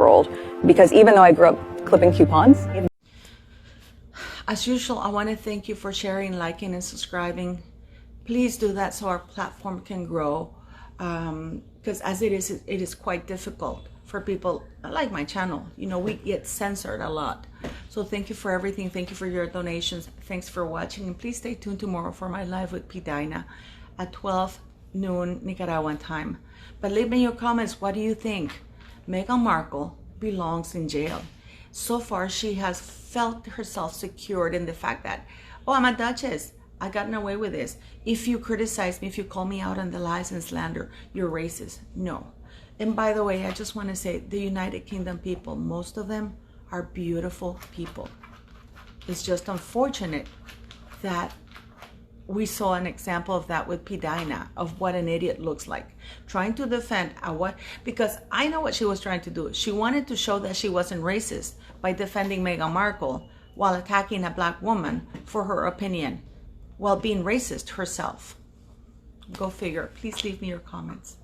world, because even though I grew up clipping coupons. As usual, I want to thank you for sharing, liking, and subscribing. Please do that so our platform can grow, because as it is quite difficult for people like my channel. You know, we get censored a lot. So thank you for everything. Thank you for your donations. Thanks for watching, and please stay tuned tomorrow for my live with P. Dinah at 12 noon Nicaraguan time. But leave me your comments. What do you think? Meghan Markle belongs in jail. So far, she has felt herself secured in the fact that, oh, I'm a duchess. I gotten away with this. If you criticize me, if you call me out on the lies and slander, you're racist. No. And by the way, I just want to say the United Kingdom people, most of them are beautiful people. It's just unfortunate that we saw an example of that with P. Dinah, of what an idiot looks like, trying to defend because I know what she was trying to do. She wanted to show that she wasn't racist by defending Meghan Markle while attacking a black woman for her opinion, while being racist herself. Go figure. Please leave me your comments.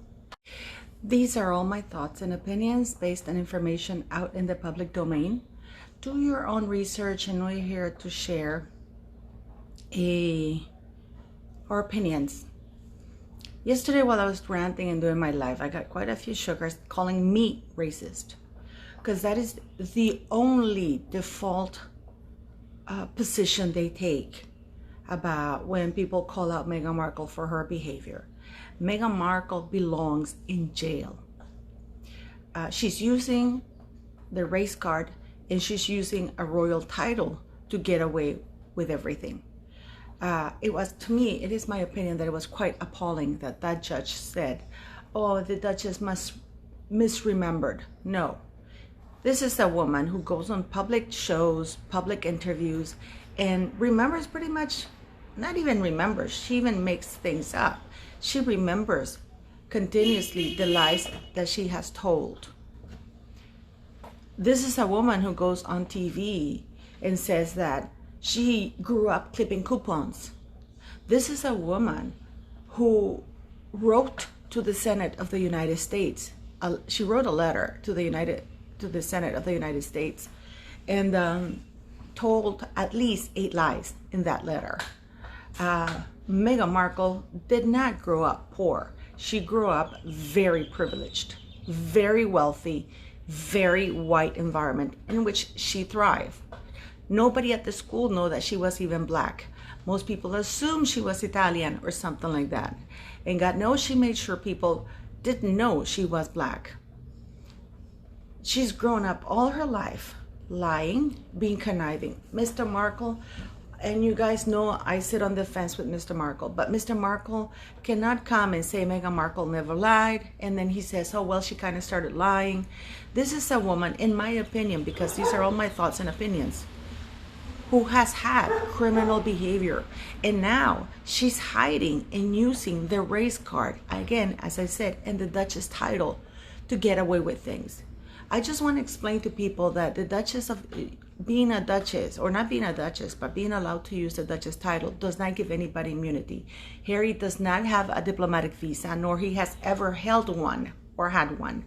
These are all my thoughts and opinions based on information out in the public domain. Do your own research, and we're here to share our opinions. Yesterday, while I was ranting and doing my live, I got quite a few sugars calling me racist, because that is the only default position they take about when people call out Meghan Markle for her behavior. Meghan Markle belongs in jail. She's using the race card, and she's using a royal title to get away with everything. To me, it is my opinion that it was quite appalling that that judge said, oh, the Duchess must misremembered. No. This is a woman who goes on public shows, public interviews, and remembers pretty much, not even remembers, she even makes things up. She remembers continuously the lies that she has told. This is a woman who goes on TV and says that she grew up clipping coupons. This is a woman who wrote to the Senate of the United States. She wrote a letter to the Senate of the United States, and told at least 8 lies in that letter. Meghan Markle did not grow up poor. She grew up very privileged, very wealthy, very white environment in which she thrived. Nobody at the school knew that she was even black. Most people assumed she was Italian or something like that. And God knows she made sure people didn't know she was black. She's grown up all her life lying, being conniving. Mr. Markle, and you guys know I sit on the fence with Mr. Markle, but Mr. Markle cannot come and say Meghan Markle never lied, and then he says, oh, well, she kind of started lying. This is a woman, in my opinion, because these are all my thoughts and opinions, who has had criminal behavior, and now she's hiding and using the race card, again, as I said, and the Duchess title to get away with things. I just want to explain to people that the Duchess of being a Duchess, or not being a Duchess, but being allowed to use the Duchess title does not give anybody immunity. Harry does not have a diplomatic visa, nor he has ever held one or had one.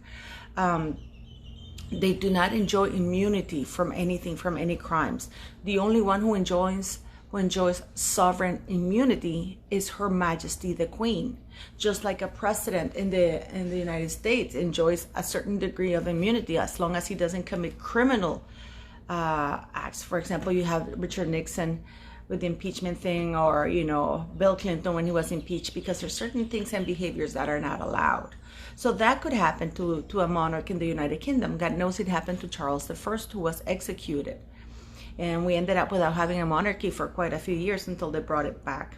They do not enjoy immunity from anything, from any crimes. The only one who enjoys sovereign immunity is Her Majesty the Queen. Just like a president in the United States enjoys a certain degree of immunity as long as he doesn't commit criminal acts. For example, you have Richard Nixon with the impeachment thing, or Bill Clinton when he was impeached, because there's certain things and behaviors that are not allowed. So that could happen to a monarch in the United Kingdom. God knows it happened to Charles I, who was executed. And we ended up without having a monarchy for quite a few years until they brought it back.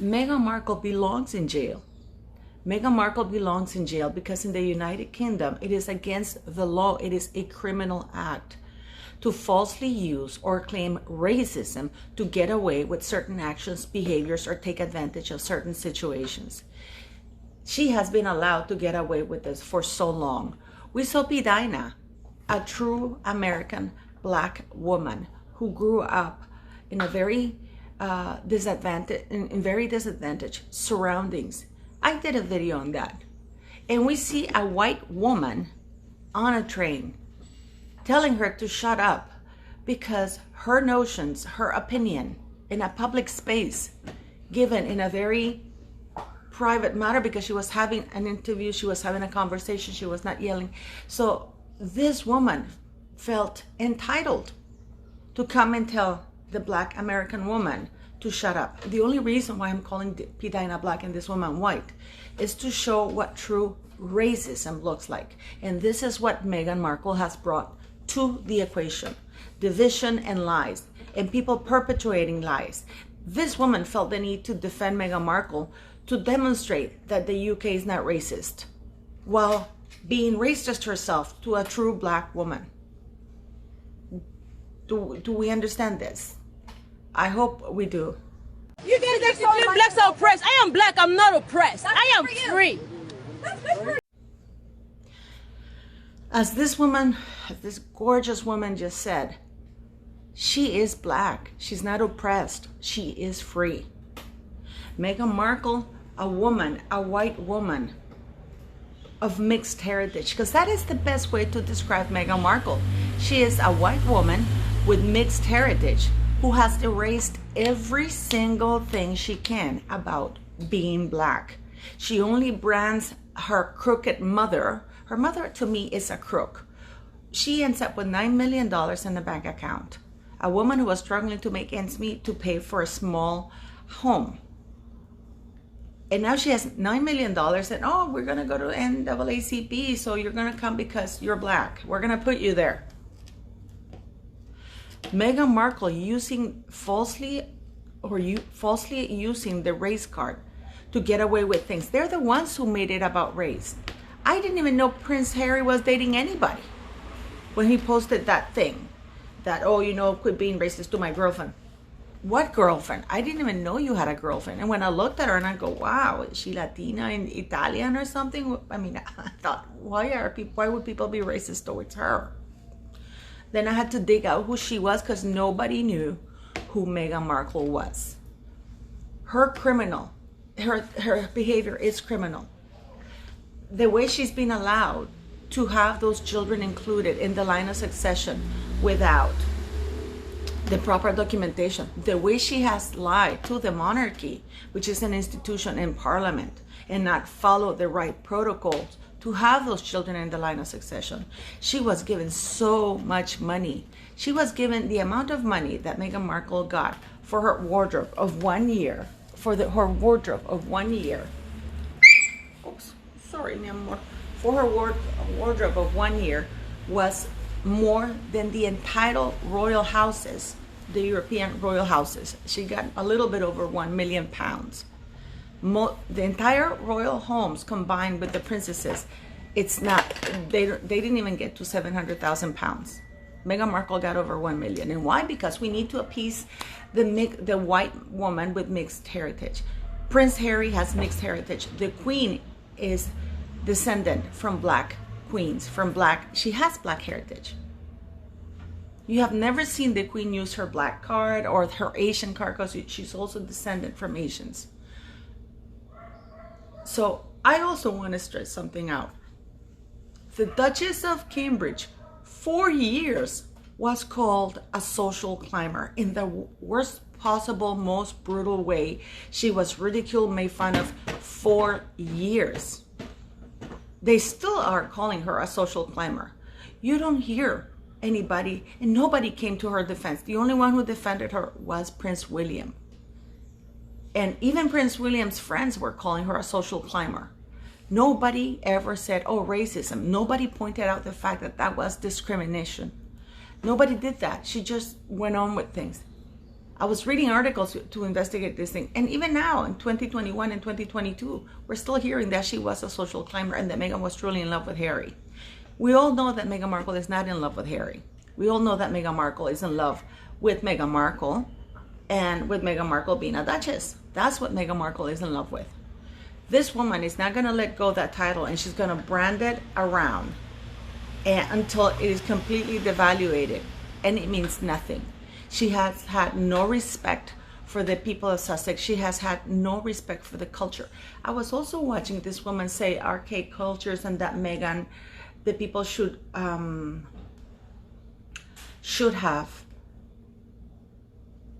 Meghan Markle belongs in jail. Meghan Markle belongs in jail because in the United Kingdom, it is against the law. It is a criminal act to falsely use or claim racism to get away with certain actions, behaviors, or take advantage of certain situations. She has been allowed to get away with this for so long. We saw P. Dinah, a true American black woman who grew up in a very disadvantaged surroundings. I did a video on that. And we see a white woman on a train, telling her to shut up because her notions, her opinion in a public space, given in a very private matter, because she was having an interview, she was having a conversation, she was not yelling. So this woman felt entitled to come and tell the Black American woman to shut up. The only reason why I'm calling P. Dinah Black and this woman white is to show what true racism looks like. And this is what Meghan Markle has brought to the equation: division and lies, and people perpetuating lies. This woman felt the need to defend Meghan Markle to demonstrate that the UK is not racist, while being racist herself to a true Black woman. Do we understand this? I hope we do. You guys are saying blacks are oppressed. I am Black, I'm not oppressed. I am free. As this woman, this gorgeous woman just said, she is Black. She's not oppressed. She is free. Meghan Markle, a woman, a white woman of mixed heritage, because that is the best way to describe Meghan Markle. She is a white woman with mixed heritage who has erased every single thing she can about being Black. She only brands her crooked mother. Her mother, to me, is a crook. She ends up with $9 million in the bank account. A woman who was struggling to make ends meet to pay for a small home. And now she has $9 million and, oh, we're going to go to NAACP, so you're going to come because you're Black. We're going to put you there. Meghan Markle falsely using the race card to get away with things. They're the ones who made it about race. I didn't even know Prince Harry was dating anybody when he posted that thing that, oh, you know, quit being racist to my girlfriend. What girlfriend? I didn't even know you had a girlfriend. And when I looked at her and I go, wow, is she Latina and Italian or something? I mean, I thought, why would people be racist towards her? Then I had to dig out who she was, because nobody knew who Meghan Markle was. Her behavior is criminal. The way she's been allowed to have those children included in the line of succession without the proper documentation, the way she has lied to the monarchy, which is an institution in Parliament, and not followed the right protocols to have those children in the line of succession. She was given so much money. She was given the amount of money that Meghan Markle got for her wardrobe of 1 year, her wardrobe of 1 year. Oops, sorry, mi amor. For her wardrobe of 1 year was more than the entire royal houses, the European royal houses. She got a little bit over £1 million. The entire royal homes combined with the princesses, it's not, they didn't even get to £700,000. Meghan Markle got over 1 million. And why? Because we need to appease the white woman with mixed heritage. Prince Harry has mixed heritage. The Queen is descendant from Black queens, she has Black heritage. You have never seen the Queen use her Black card or her Asian card, because she's also descendant from Asians. So I also want to stress something out. The Duchess of Cambridge, 4 years, was called a social climber in the worst possible, most brutal way. She was ridiculed, made fun of 4 years. They still are calling her a social climber. You don't hear anybody, and nobody came to her defense. The only one who defended her was Prince William. And even Prince William's friends were calling her a social climber. Nobody ever said, oh, racism. Nobody pointed out the fact that that was discrimination. Nobody did that. She just went on with things. I was reading articles to investigate this thing. And even now, in 2021 and 2022, we're still hearing that she was a social climber and that Meghan was truly in love with Harry. We all know that Meghan Markle is not in love with Harry. We all know that Meghan Markle is in love with Meghan Markle, and with Meghan Markle being a duchess. That's what Meghan Markle is in love with. This woman is not going to let go of that title, and she's going to brand it around until it is completely devaluated and it means nothing. She has had no respect for the people of Sussex. She has had no respect for the culture. I was also watching this woman say archaic cultures and that Meghan that people should have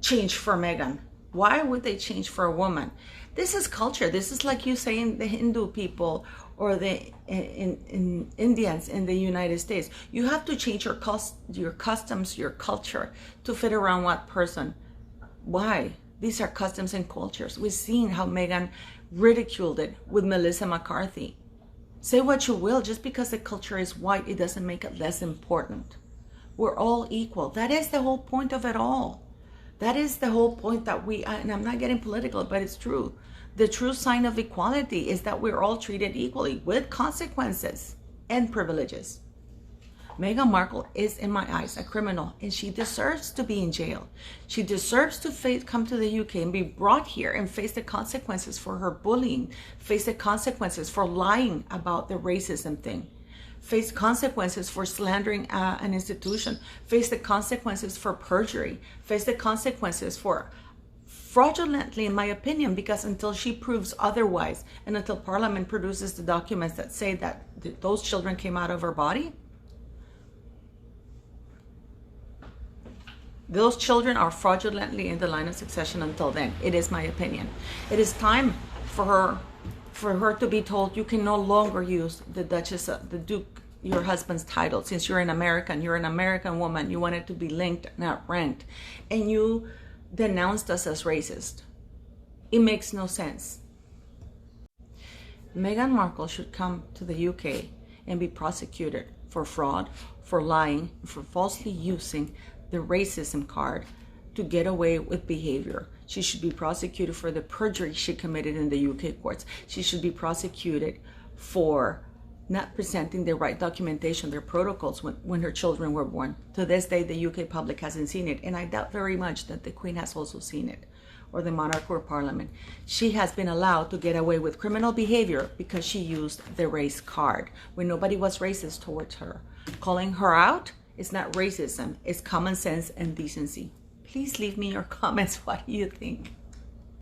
changed for Meghan. Why would they change for a woman? This is culture. This is like you saying the Hindu people or the in Indians in the United States. You have to change your customs, your culture to fit around what person. Why? These are customs and cultures. We've seen how Meghan ridiculed it with Melissa McCarthy. Say what you will, just because the culture is white, it doesn't make it less important. We're all equal. That is the whole point of it all. That is the whole point that and I'm not getting political, but it's true. The true sign of equality is that we're all treated equally with consequences and privileges. Meghan Markle is, in my eyes, a criminal, and she deserves to be in jail. She deserves to come to the UK and be brought here and face the consequences for her bullying, face the consequences for lying about the racism thing, face consequences for slandering an institution, face the consequences for perjury, face the consequences for fraudulently, in my opinion, because until she proves otherwise and until Parliament produces the documents that say that those children came out of her body, those children are fraudulently in the line of succession until then. It is my opinion. It is time for her to be told you can no longer use the Duke, your husband's title, since you're an American woman. You want it to be linked, not ranked. And you denounced us as racist. It makes no sense. Meghan Markle should come to the UK and be prosecuted for fraud, for lying, for falsely using the racism card to get away with behavior. She should be prosecuted for the perjury she committed in the UK courts. She should be prosecuted for not presenting the right documentation, their protocols when her children were born. To this day, the UK public hasn't seen it, and I doubt very much that the Queen has also seen it, or the monarch or Parliament. She has been allowed to get away with criminal behavior because she used the race card when nobody was racist towards her. Calling her out is not racism, it's common sense and decency. Please leave me your comments. What do you think?